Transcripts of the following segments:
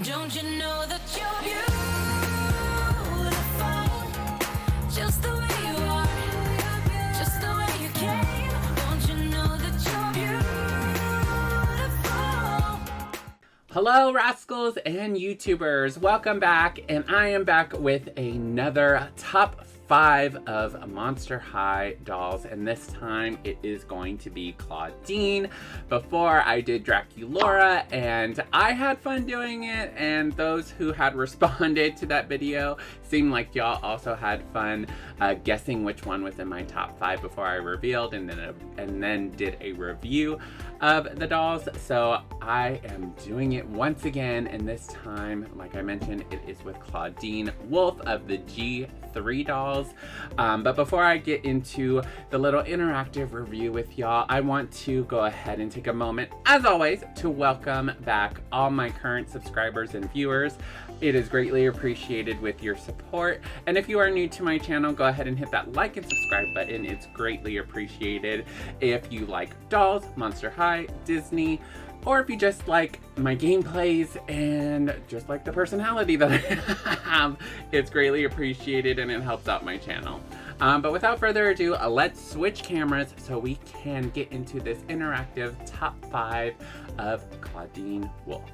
Don't you know that you're beautiful, just the way you are, just the way you came. Don't you know that you're beautiful? Hello, Rascals and YouTubers. Welcome back, and I am back with another top 5 of Monster High dolls, and this time it is going to be Clawdeen. Before I did Draculaura, and I had fun doing it, and those who had responded to that video seemed like y'all also had fun guessing which one was in my top 5 before I revealed and then did a review of the dolls. So I am doing it once again, and this time, like I mentioned, it is with Clawdeen Wolf of the G3 dolls. But before I get into the little interactive review with y'all, I want to go ahead and take a moment, as always, to welcome back all my current subscribers and viewers. It is greatly appreciated with your support. And if you are new to my channel, go ahead and hit that like and subscribe button. It's greatly appreciated. If you like dolls, Monster High, Disney, or if you just like my gameplays and just like the personality that I have, it's greatly appreciated and it helps out my channel. But without further ado, let's switch cameras so we can get into this interactive top 5 of Clawdeen Wolf.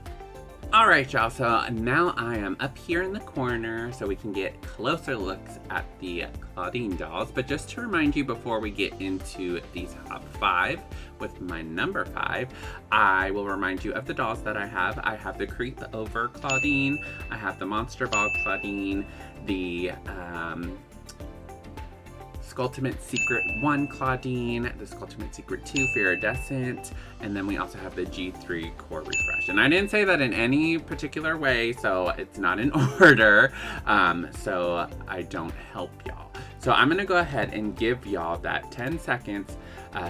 Alright y'all, so now I am up here in the corner so we can get closer looks at the Clawdeen dolls. But just to remind you before we get into these top 5 with my number 5, I will remind you of the dolls that I have. I have the Creep Over Clawdeen, I have the Monster Ball Clawdeen, the Skulltimate Secret 1 Clawdeen, the Skulltimate Secret 2 Iridescent, and then we also have the G3 Core Refresh. And I didn't say that in any particular way, so it's not in order, so I don't help y'all. So I'm gonna go ahead and give y'all that 10 seconds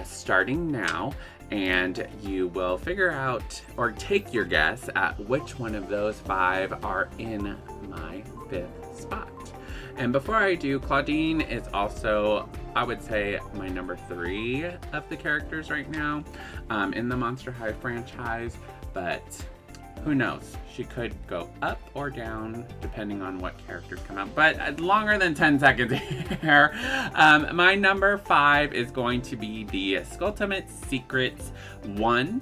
starting now, and you will figure out or take your guess at which one of those 5 are in my 5th spot. And before I do, Clawdeen is also, I would say, my number 3 of the characters right now in the Monster High franchise, but who knows? She could go up or down depending on what characters come out, but longer than 10 seconds here. My number 5 is going to be the Skulltimate Secrets 1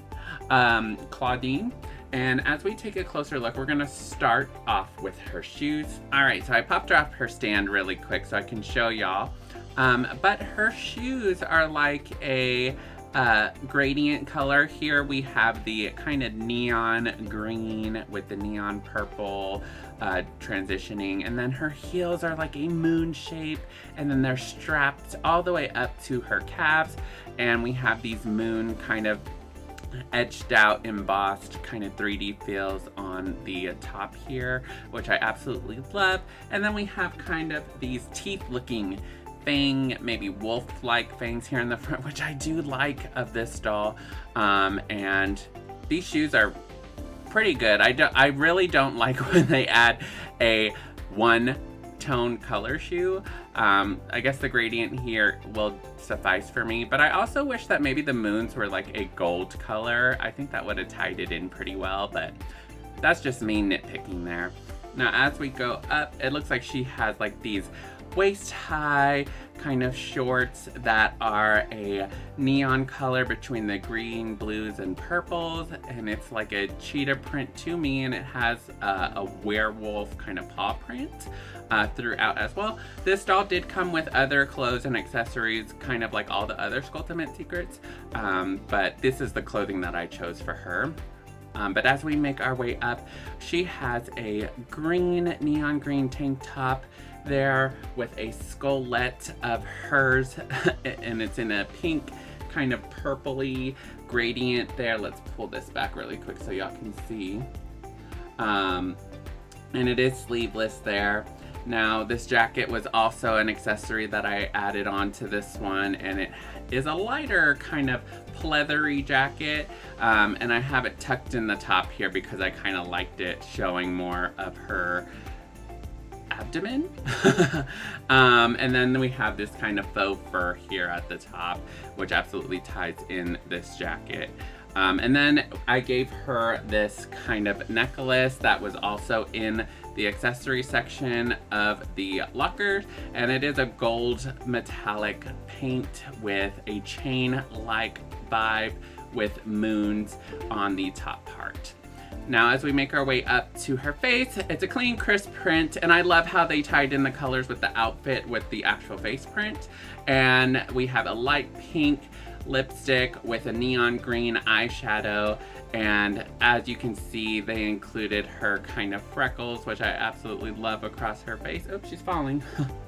Clawdeen. And as we take a closer look, we're gonna start off with her shoes. All right, so I popped her off her stand really quick so I can show y'all. But her shoes are like a gradient color. Here we have the kind of neon green with the neon purple transitioning. And then her heels are like a moon shape. And then they're strapped all the way up to her calves. And we have these moon kind of etched out, embossed kind of 3D feels on the top here, which I absolutely love. And then we have kind of these teeth looking fang, maybe wolf-like fangs here in the front, which I do like of this doll. And these shoes are pretty good. I really don't like when they add a one-tone color shoe. I guess the gradient here will suffice for me, but I also wish that maybe the moons were like a gold color. I think that would have tied it in pretty well, but that's just me nitpicking there. Now as we go up, it looks like she has like these waist-high kind of shorts that are a neon color between the green, blues, and purples, and it's like a cheetah print to me, and it has a werewolf kind of paw print throughout as well. This doll did come with other clothes and accessories, kind of like all the other Skulltimate Secrets, but this is the clothing that I chose for her. But as we make our way up, she has a green, neon green tank top there with a skullet of hers, and it's in a pink kind of purpley gradient there. Let's pull this back really quick so y'all can see. And it is sleeveless there. Now this jacket was also an accessory that I added on to this one, and it is a lighter kind of pleathery jacket, and I have it tucked in the top here because I kind of liked it showing more of her abdomen. And then we have this kind of faux fur here at the top, which absolutely ties in this jacket. And then I gave her this kind of necklace that was also in the accessory section of the locker, and it is a gold metallic paint with a chain-like vibe with moons on the top part. Now, as we make our way up to her face, it's a clean, crisp print, and I love how they tied in the colors with the outfit with the actual face print. And we have a light pink lipstick with a neon green eyeshadow, and as you can see, they included her kind of freckles, which I absolutely love across her face. Oh, she's falling.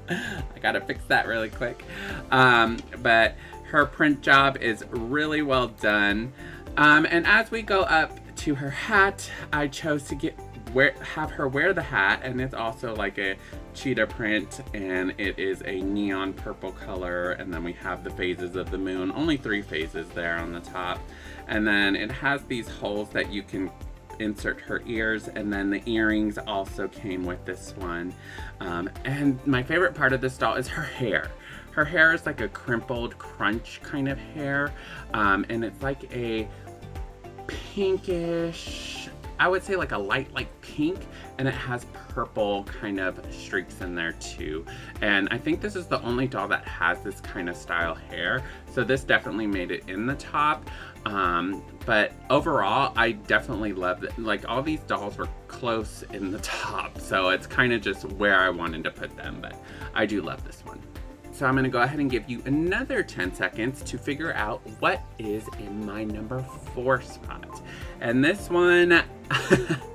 I gotta fix that really quick. But her print job is really well done. And as we go up to her hat, I chose to have her wear the hat, and it's also like a cheetah print, and it is a neon purple color, and then we have the phases of the moon, only 3 phases there on the top, and then it has these holes that you can insert her ears, and then the earrings also came with this one. And my favorite part of this doll is her hair. Her hair is like a crimpled crunch kind of hair, and it's like a pinkish, I would say like a light pink, and it has purple kind of streaks in there too. And I think this is the only doll that has this kind of style hair, so this definitely made it in the top. But overall, I definitely loved it. Like, all these dolls were close in the top, so it's kind of just where I wanted to put them, but I do love this one. So I'm gonna go ahead and give you another 10 seconds to figure out what is in my number 4 spot. And this one,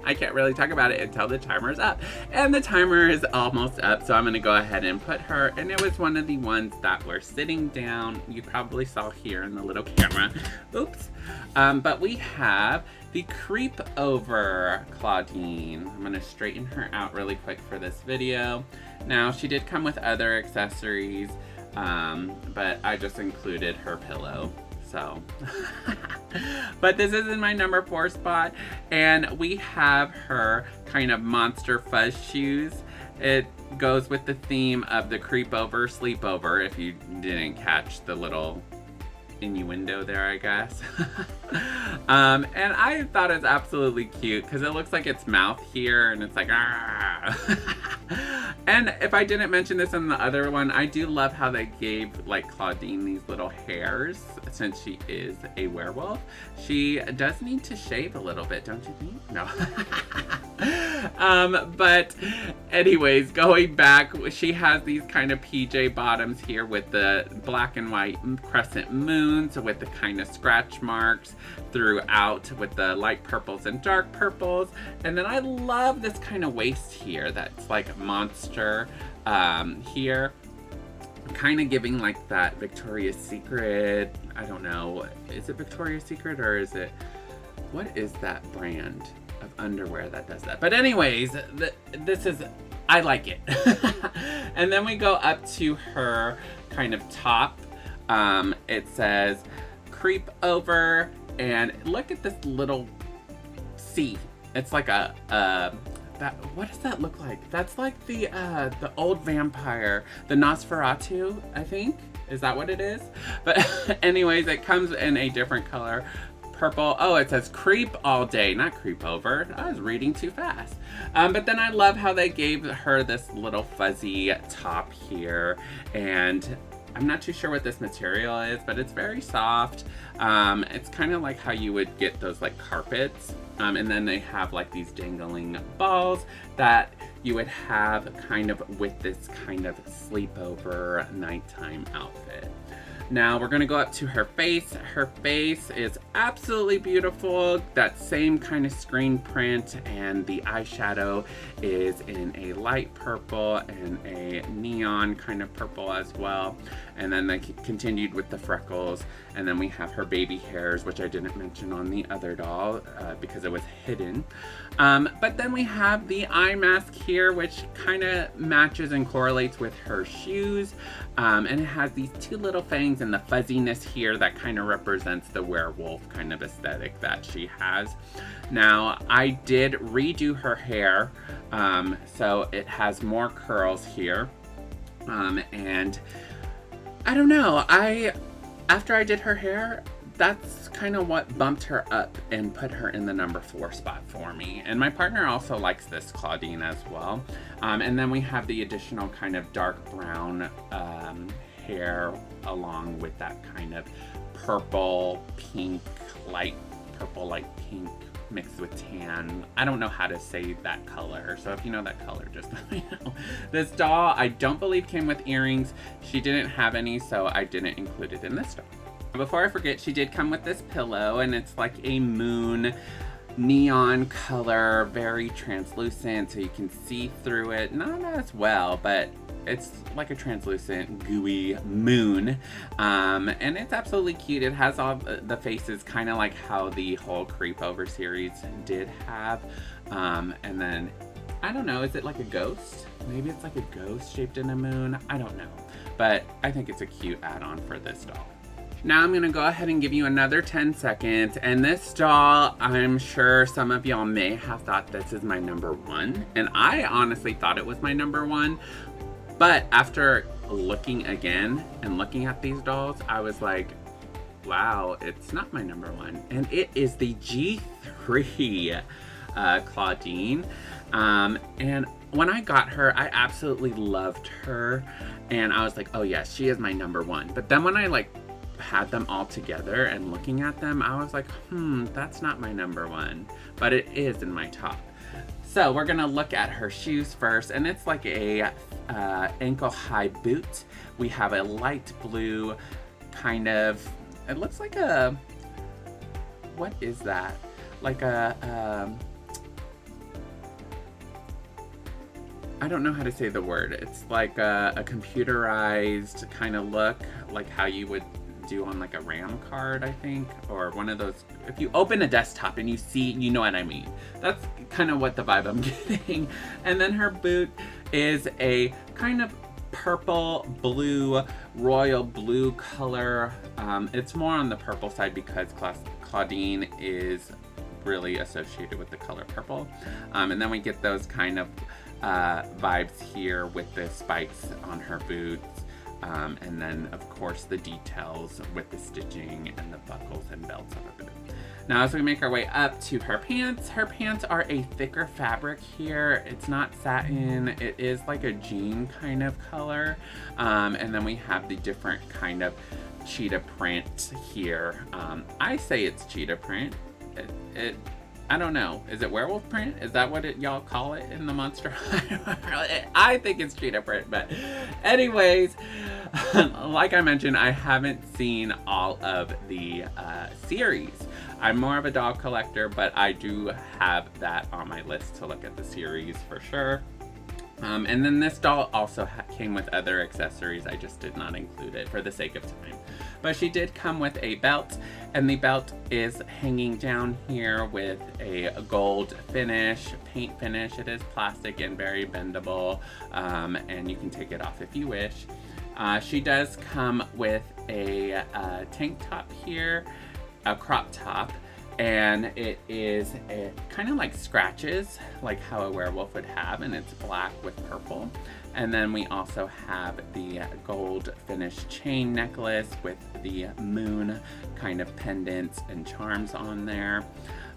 I can't really talk about it until the timer's up. And the timer is almost up, so I'm gonna go ahead and put her, and it was one of the ones that were sitting down. You probably saw here in the little camera. Oops. But we have the Creep Over Clawdeen. I'm gonna straighten her out really quick for this video. Now, she did come with other accessories, but I just included her pillow, so. But this is in my number 4 spot, and we have her kind of monster fuzz shoes. It goes with the theme of the creep over, sleep over, if you didn't catch the little innuendo there, I guess. And I thought it's absolutely cute because it looks like its mouth here, and it's like, and if I didn't mention this in the other one, I do love how they gave like Clawdeen these little hairs, since she is a werewolf. She does need to shave a little bit, don't you think? No. But anyways, going back, she has these kind of PJ bottoms here with the black and white crescent moons with the kind of scratch marks throughout with the light purples and dark purples. And then I love this kind of waist here that's like monster here, kind of giving like that Victoria's Secret, I don't know, is it Victoria's Secret or is it, what is that brand of underwear that does that? But anyways, this is, I like it. And then we go up to her kind of top. It says creep over, and look at this little C. It's like a what does that look like? That's like the old vampire, the Nosferatu, I think. Is that what it is? But anyways, it comes in a different color. Purple. Oh, it says creep all day, not creep over. I was reading too fast. But then I love how they gave her this little fuzzy top here, and I'm not too sure what this material is, but it's very soft. It's kind of like how you would get those like carpets. And then they have like these dangling balls that you would have kind of with this kind of sleepover nighttime outfit. Now we're gonna go up to her face. Her face is absolutely beautiful. That same kind of screen print, and the eyeshadow is in a light purple and a neon kind of purple as well. And then they continued with the freckles, and then we have her baby hairs, which I didn't mention on the other doll because it was hidden. But then we have the eye mask here, which kind of matches and correlates with her shoes. And it has these 2 little fangs and the fuzziness here that kind of represents the werewolf kind of aesthetic that she has. Now, I did redo her hair, so it has more curls here. And I don't know, after I did her hair, that's kind of what bumped her up and put her in the number 4 spot for me. And my partner also likes this Clawdeen as well. And then we have the additional kind of dark brown hair along with that kind of purple, pink, light purple, light pink mixed with tan. I don't know how to say that color, so if you know that color, just let me know. This doll, I don't believe came with earrings. She didn't have any, so I didn't include it in this doll. Before I forget, she did come with this pillow, and it's like a moon neon color, very translucent, so you can see through it. Not as well, but it's like a translucent, gooey moon. And it's absolutely cute. It has all the faces, kind of like how the whole Creepover series did have. And then, I don't know, is it like a ghost? Maybe it's like a ghost shaped in a moon. I don't know. But I think it's a cute add-on for this doll. Now I'm going to go ahead and give you another 10 seconds. And this doll, I'm sure some of y'all may have thought this is my number 1. And I honestly thought it was my number 1. But after looking again and looking at these dolls, I was like, wow, it's not my number 1. And it is the G3 Clawdeen. And when I got her, I absolutely loved her. And I was like, oh yes, she is my number 1. But then when I like had them all together and looking at them, I was like, that's not my number 1. But it is in my top. So we're gonna look at her shoes first, and it's like a ankle high boot. We have a light blue kind of, it looks like a, what is that? Like a, I don't know how to say the word. It's like a computerized kind of look, like how you would do on like a RAM card, I think, or one of those. If you open a desktop and you see, you know what I mean. That's kind of what the vibe I'm getting. And then her boot is a kind of purple blue, royal blue color. It's more on the purple side because Clawdeen is really associated with the color purple. And then we get those kind of vibes here with the spikes on her boots. And then, of course, the details with the stitching and the buckles and belts of her boot. Now, as we make our way up to her pants are a thicker fabric here. It's not satin. It is like a jean kind of color. And then we have the different kind of cheetah print here. I say it's cheetah print. I don't know. Is it werewolf print? Is that what y'all call it in the Monster High? I think it's cheetah print, but anyways, like I mentioned, I haven't seen all of the series. I'm more of a doll collector, but I do have that on my list to look at the series for sure. And then this doll also came with other accessories. I just did not include it for the sake of time. But she did come with a belt, and the belt is hanging down here with a gold finish, paint finish. It is plastic and very bendable, and you can take it off if you wish. She does come with a tank top here, a crop top, and it is kind of like scratches, like how a werewolf would have, and it's black with purple. And then we also have the gold finished chain necklace with the moon kind of pendants and charms on there.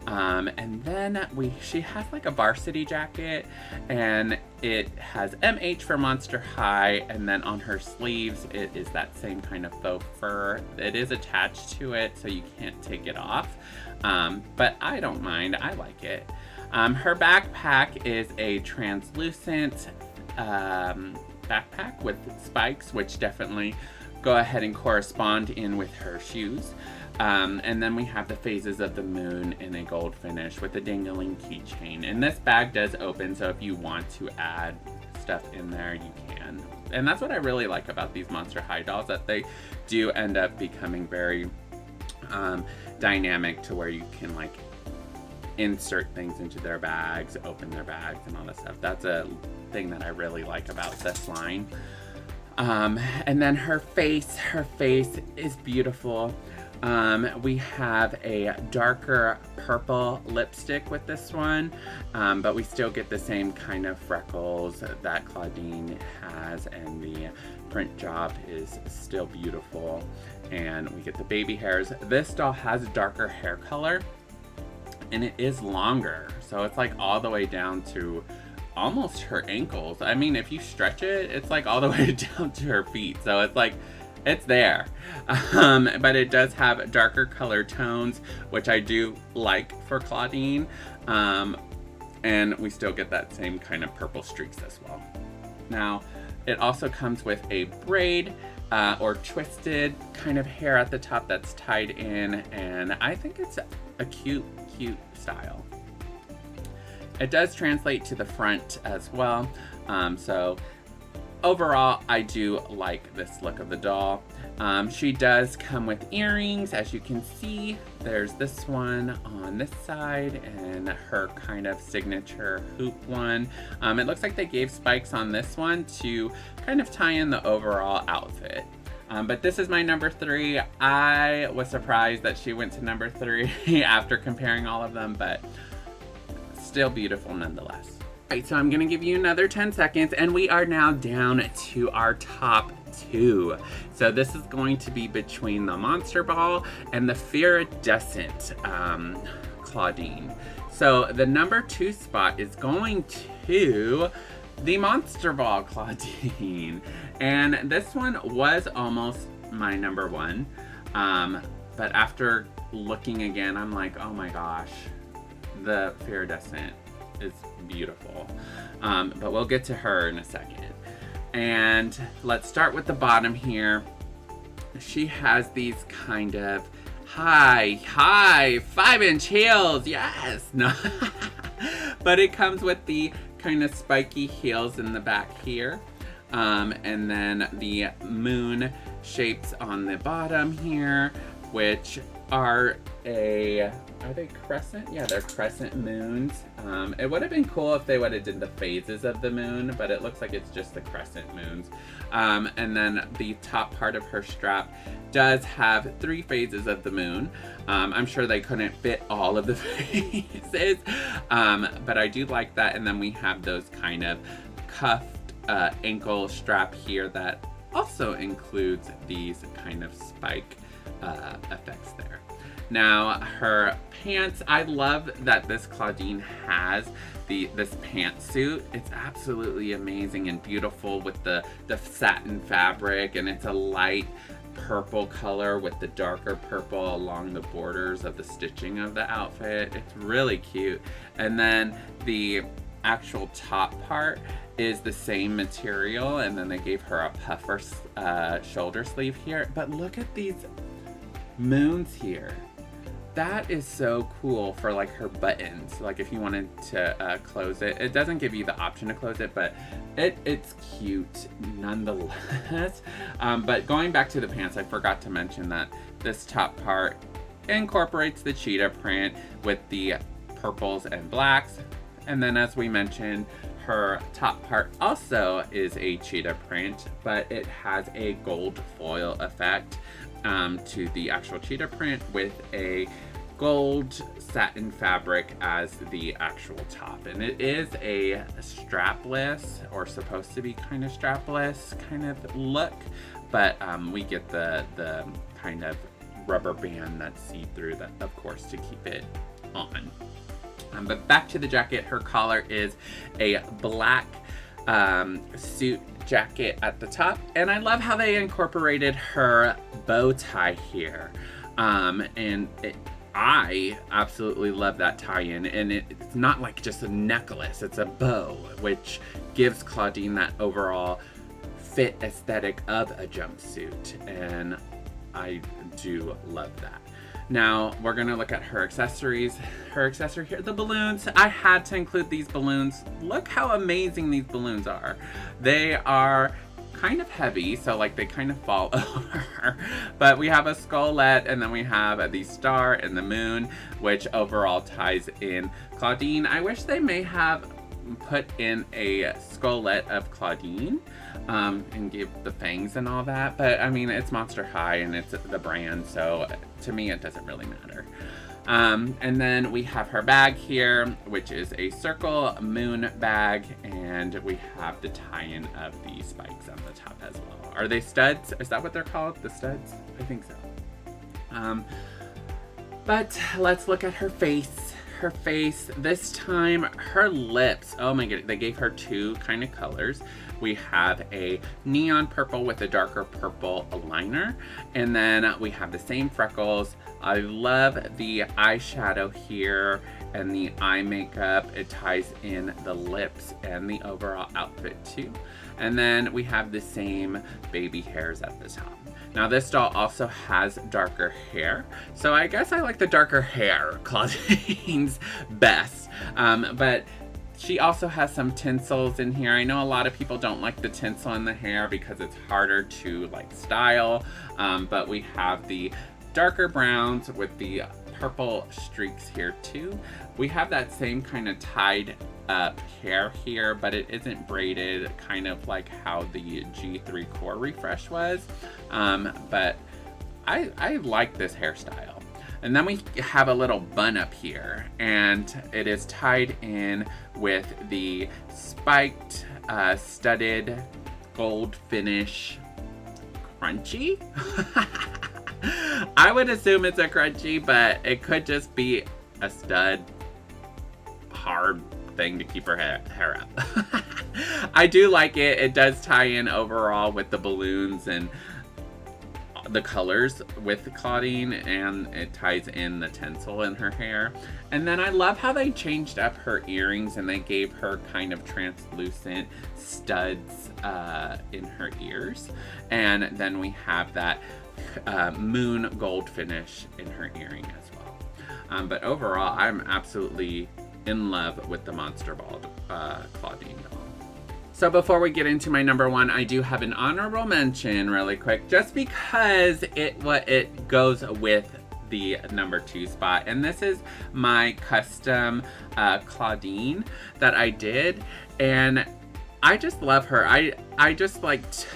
And then she has like a varsity jacket, and it has MH for Monster High, and then on her sleeves it is that same kind of faux fur. It is attached to it, so you can't take it off. But I don't mind, I like it. Her backpack is a translucent backpack with spikes, which definitely go ahead and correspond in with her shoes. And then we have the phases of the moon in a gold finish with a dangling keychain. And this bag does open, so if you want to add stuff in there, you can. And that's what I really like about these Monster High dolls, that they do end up becoming very dynamic to where you can like insert things into their bags, open their bags, and all that stuff. That's a thing that I really like about this line. And then her face is beautiful. We have a darker purple lipstick with this one, but we still get the same kind of freckles that Clawdeen has, and the print job is still beautiful. And we get the baby hairs. This doll has a darker hair color, and it is longer, so it's like all the way down to almost her ankles. I mean, if you stretch it, it's like all the way down to her feet, so it's like, it's there. But it does have darker color tones, which I do like for Clawdeen. And we still get that same kind of purple streaks as well. Now, it also comes with a braid or twisted kind of hair at the top that's tied in, and I think it's a cute style. It does translate to the front as well. So overall, I do like this look of the doll. She does come with earrings, as you can see. There's this one on this side and her kind of signature hoop one. It looks like they gave spikes on this one to kind of tie in the overall outfit. But this is my number 3. I was surprised that she went to number 3 after comparing all of them, but still beautiful nonetheless. Alright, so I'm gonna give you another 10 seconds, and we are now down to our top 2. So this is going to be between the Monster Ball and the Iridescent Clawdeen. So the number 2 spot is going to the Monster Ball Clawdeen. And this one was almost my number 1. But after looking again, I'm like, oh my gosh, the Iridescent is beautiful. But we'll get to her in a second. And let's start with the bottom here. She has these kind of high 5-inch heels. Yes. No. But it comes with the kind of spiky heels in the back here. And then the moon shapes on the bottom here, which are they crescent? Yeah, they're crescent moons. It would have been cool if they would have did the phases of the moon, but it looks like it's just the crescent moons. And then the top part of her strap does have 3 phases of the moon. I'm sure they couldn't fit all of the phases, but I do like that. And then we have those kind of cuffed ankle strap here that also includes these kind of spike effects there. Now, her pants, I love that this Clawdeen has this pantsuit. It's absolutely amazing and beautiful with the satin fabric, and it's a light purple color with the darker purple along the borders of the stitching of the outfit. It's really cute. And then the actual top part is the same material, and then they gave her a puffer shoulder sleeve here. But look at these moons here. That is so cool for like her buttons. Like if you wanted to close it. It doesn't give you the option to close it, but it's cute nonetheless. But going back to the pants, I forgot to mention that this top part incorporates the cheetah print with the purples and blacks. And then as we mentioned, her top part also is a cheetah print, but it has a gold foil effect to the actual cheetah print with a gold satin fabric as the actual top. And it is a strapless, or supposed to be kind of strapless kind of look, but we get the kind of rubber band that's see-through, that of course to keep it on. But back to the jacket, her collar is a black suit jacket at the top, and I love how they incorporated her bow tie here. I absolutely love that tie-in, and it's not like just a necklace, it's a bow, which gives Clawdeen that overall fit aesthetic of a jumpsuit, and I do love that. Now, we're gonna look at her accessories. Her accessory here, the balloons. I had to include these balloons. Look how amazing these balloons are. They are kind of heavy, so like they kind of fall over. But we have a skullette, and then we have the star and the moon, which overall ties in Clawdeen. I wish they may have put in a skullet of Clawdeen and give the fangs and all that. But I mean, it's Monster High and it's the brand, so to me it doesn't really matter. And then we have her bag here, which is a circle moon bag, and we have the tie-in of the spikes on the top as well. Are they studs? Is that what they're called? The studs? I think so. But let's look at her face. Her face, this time, her lips. Oh my goodness, they gave her two kind of colors. We have a neon purple with a darker purple liner, and then we have the same freckles. I love the eyeshadow here and the eye makeup. It ties in the lips and the overall outfit too. And then we have the same baby hairs at the top. Now this doll also has darker hair, so I guess I like the darker hair Clawdeen's best. But she also has some tinsels in here. I know a lot of people don't like the tinsel in the hair because it's harder to like style, but we have the darker browns with the purple streaks here too. We have that same kind of tied up hair here, but it isn't braided, kind of like how the G3 core refresh was. But I like this hairstyle. And then we have a little bun up here, and it is tied in with the spiked, studded gold finish crunchy. I would assume it's a crunchy, but it could just be a stud hard thing to keep her hair up. I do like it. It does tie in overall with the balloons and the colors with Clawdeen, and it ties in the tinsel in her hair. And then I love how they changed up her earrings and they gave her kind of translucent studs in her ears. And then we have that moon gold finish in her earring as well. But overall, I'm absolutely in love with the Monster Ball Clawdeen doll. So before we get into my number one, I do have an honorable mention really quick, just because it goes with the number 2 spot. And this is my custom Clawdeen that I did. And I just love her. I just liked...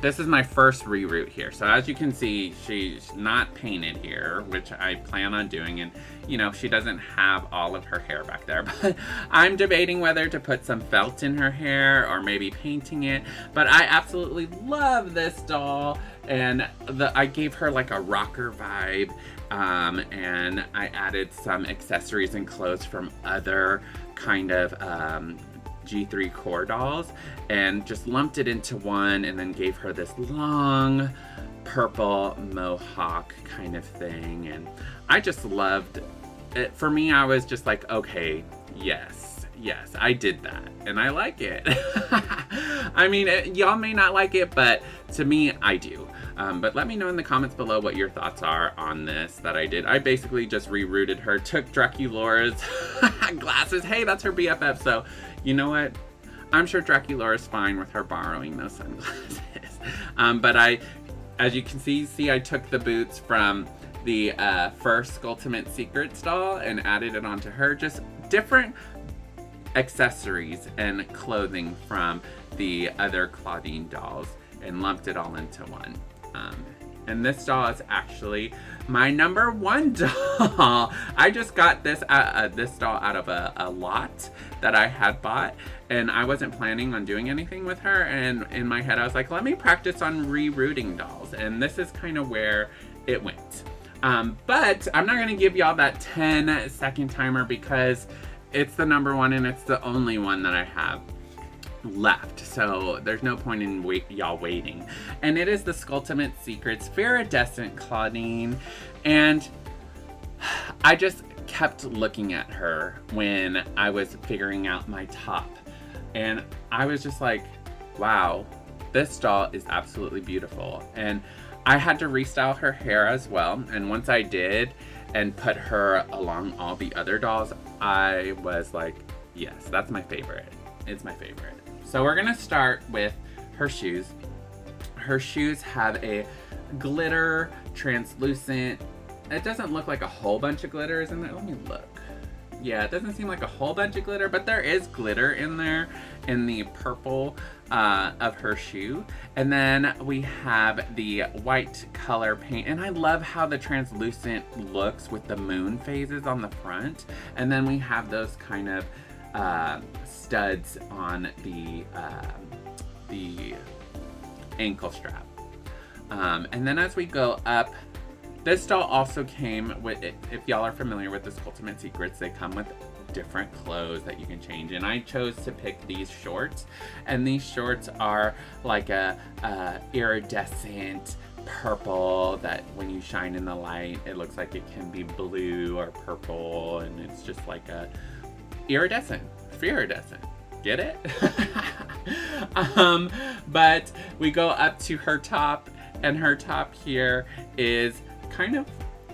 This is my first reroute here. So as you can see, she's not painted here, which I plan on doing. And, you know, she doesn't have all of her hair back there. But I'm debating whether to put some felt in her hair or maybe painting it. But I absolutely love this doll. And I gave her like a rocker vibe. And I added some accessories and clothes from other kind of G3 core dolls and just lumped it into one, and then gave her this long purple mohawk kind of thing. And I just loved it. For me, I was just like, okay, yes, I did that and I like it. I mean, y'all may not like it, but to me, I do. But let me know in the comments below what your thoughts are on this that I did. I basically just rerouted her, took Draculaura's glasses. Hey, that's her BFF, so you know what? I'm sure Draculaura's fine with her borrowing those sunglasses. But as you can see, I took the boots from the first Ultimate Secrets doll and added it onto her. Just different accessories and clothing from the other Clawdeen dolls and lumped it all into one. And this doll is actually my number 1 doll. I just got this doll out of a lot that I had bought, and I wasn't planning on doing anything with her. And in my head, I was like, let me practice on rerouting dolls. And this is kind of where it went. But I'm not gonna give y'all that 10-second timer because it's the number 1 and it's the only one that I have left, so there's no point in y'all waiting. And it is the Ultimate Secrets Iridescent Clawdeen, and I just kept looking at her when I was figuring out my top, and I was just like, wow, this doll is absolutely beautiful. And I had to restyle her hair as well, and once I did and put her along all the other dolls, I was like, yes, that's my favorite. It's my favorite. So we're gonna start with her shoes. Her shoes have a glitter, translucent. It doesn't look like a whole bunch of glitter, isn't it? Let me look. Yeah, it doesn't seem like a whole bunch of glitter, but there is glitter in there in the purple of her shoe. And then we have the white color paint, and I love how the translucent looks with the moon phases on the front. And then we have those kind of studs on the ankle strap. And then as we go up, this doll also came with, if y'all are familiar with this Ultimate Secrets, they come with different clothes that you can change. And I chose to pick these shorts. And these shorts are like a iridescent purple that when you shine in the light, it looks like it can be blue or purple. And it's just like a iridescent. Get it? But we go up to her top, and her top here is kind of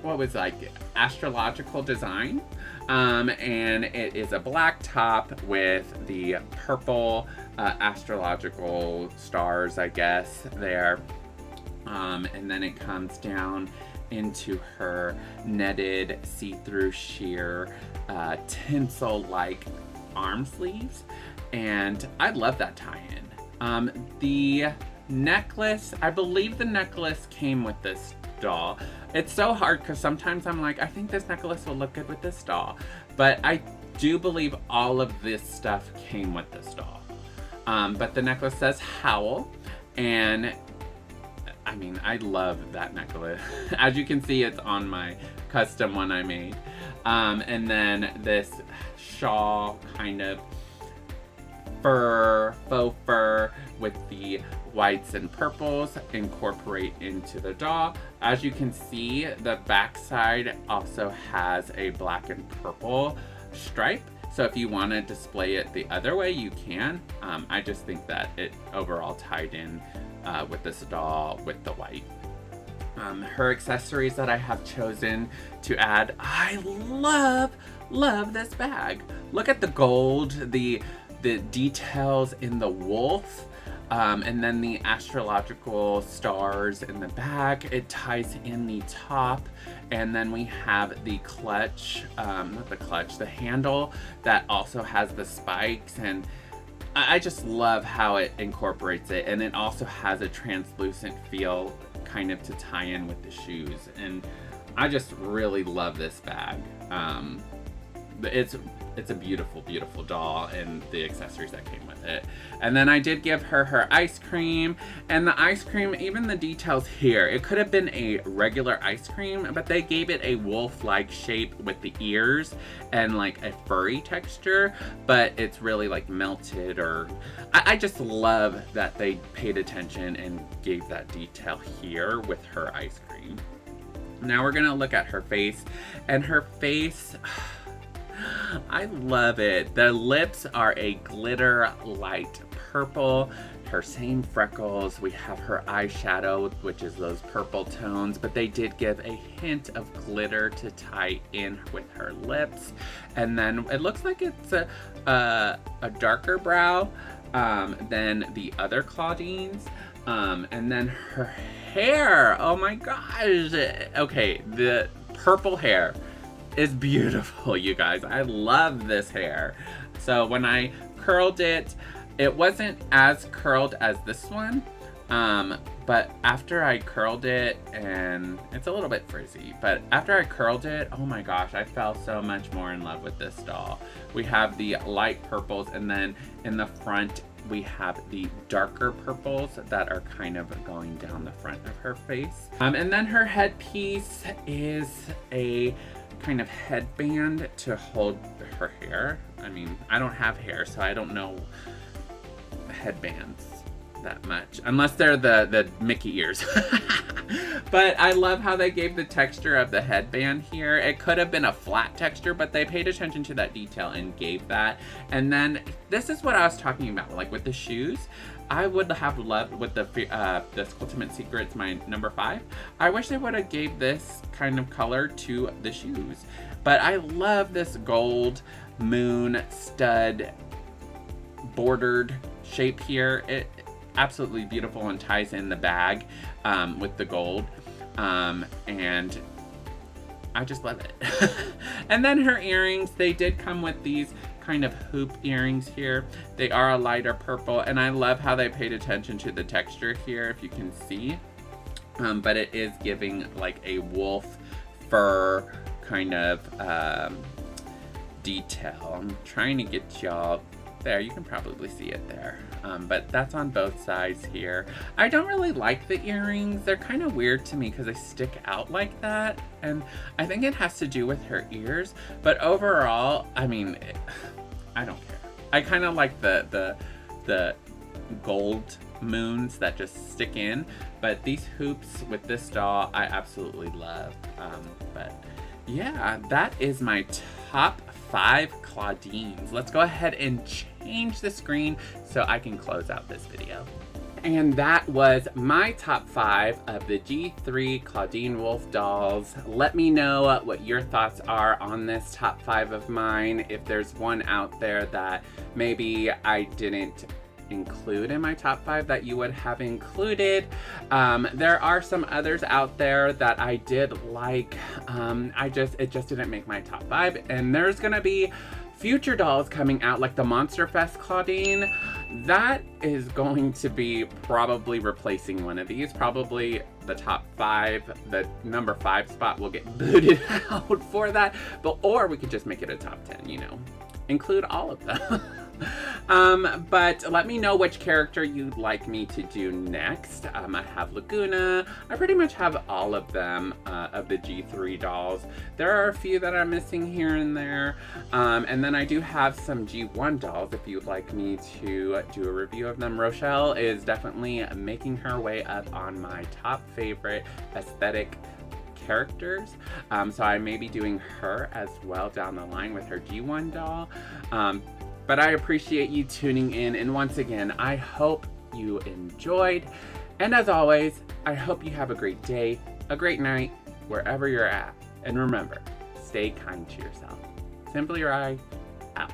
what was like astrological design. And it is a black top with the purple astrological stars, I guess, there. And then it comes down into her netted see-through sheer tinsel-like arm sleeves. And I love that tie-in. The necklace, I believe the necklace came with this doll. It's so hard because sometimes I'm like, I think this necklace will look good with this doll. But I do believe all of this stuff came with this doll. But the necklace says Howl, and I mean, I love that necklace. As you can see, it's on my custom one I made. And then this shawl, kind of faux fur with the whites and purples incorporate into the doll. As you can see, the backside also has a black and purple stripe. So if you want to display it the other way, you can. I just think that it overall tied in with this doll with the white. Her accessories that I have chosen to add, I love this bag. Look at the gold, the details in the wolf, and then the astrological stars in the back. It ties in the top, and then we have the clutch, not the clutch, the handle that also has the spikes, and I just love how it incorporates it, and it also has a translucent feel kind of to tie in with the shoes, and I just really love this bag. It's a beautiful, beautiful doll, and the accessories that came with it. And then I did give her ice cream, and the ice cream, even the details here, it could have been a regular ice cream, but they gave it a wolf-like shape with the ears and like a furry texture, but it's really like melted, or I just love that they paid attention and gave that detail here with her ice cream. Now we're gonna look at her face, and her face, I love it. The lips are a glitter light purple. Her same freckles. We have her eyeshadow, which is those purple tones, but they did give a hint of glitter to tie in with her lips. And then it looks like it's a darker brow than the other Clawdeens. And then her hair, oh my gosh. Okay, the purple hair is beautiful, you guys. I love this hair. So when I curled it, it wasn't as curled as this one, but after I curled it, and it's a little bit frizzy, but after I curled it, oh my gosh, I fell so much more in love with this doll. We have the light purples, and then in the front we have the darker purples that are kind of going down the front of her face. And then her headpiece is a kind of headband to hold her hair. I mean, I don't have hair, so I don't know headbands that much, unless they're the Mickey ears. But I love how they gave the texture of the headband here. It could have been a flat texture, but they paid attention to that detail and gave that. And then this is what I was talking about, like with the shoes. I would have loved with this Ultimate Secrets, my number 5. I wish they would have gave this kind of color to the shoes. But I love this gold moon stud bordered shape here. It absolutely beautiful and ties in the bag with the gold. And I just love it. And then her earrings, they did come with these kind of hoop earrings here. They are a lighter purple, and I love how they paid attention to the texture here, if you can see. But it is giving like a wolf fur kind of detail. I'm trying to get y'all there. You can probably see it there. But that's on both sides here. I don't really like the earrings. They're kind of weird to me because they stick out like that. And I think it has to do with her ears. But overall, I mean, I don't care. I kind of like the gold moons that just stick in. But these hoops with this doll, I absolutely love. But yeah, that is my top 5 Clawdeens. Let's go ahead and change the screen so I can close out this video. And that was my top 5 of the G3 Clawdeen Wolf dolls. Let me know what your thoughts are on this top 5 of mine. If there's one out there that maybe I didn't include in my top 5 that you would have included. There are some others out there that I did like. It just didn't make my top 5. And there's gonna be future dolls coming out, like the Monster Fest Clawdeen. That is going to be probably replacing one of these. Probably the top 5, the number 5 spot will get booted out for that. Or we could just make it a top 10, you know. Include all of them. But let me know which character you'd like me to do next. I have Laguna. I pretty much have all of them, of the G3 dolls. There are a few that I'm missing here and there. And then I do have some G1 dolls if you'd like me to do a review of them. Rochelle is definitely making her way up on my top favorite aesthetic characters. So I may be doing her as well down the line with her G1 doll. But I appreciate you tuning in, and once again, I hope you enjoyed. And as always, I hope you have a great day, a great night, wherever you're at. And remember, stay kind to yourself. Simply Rye, out.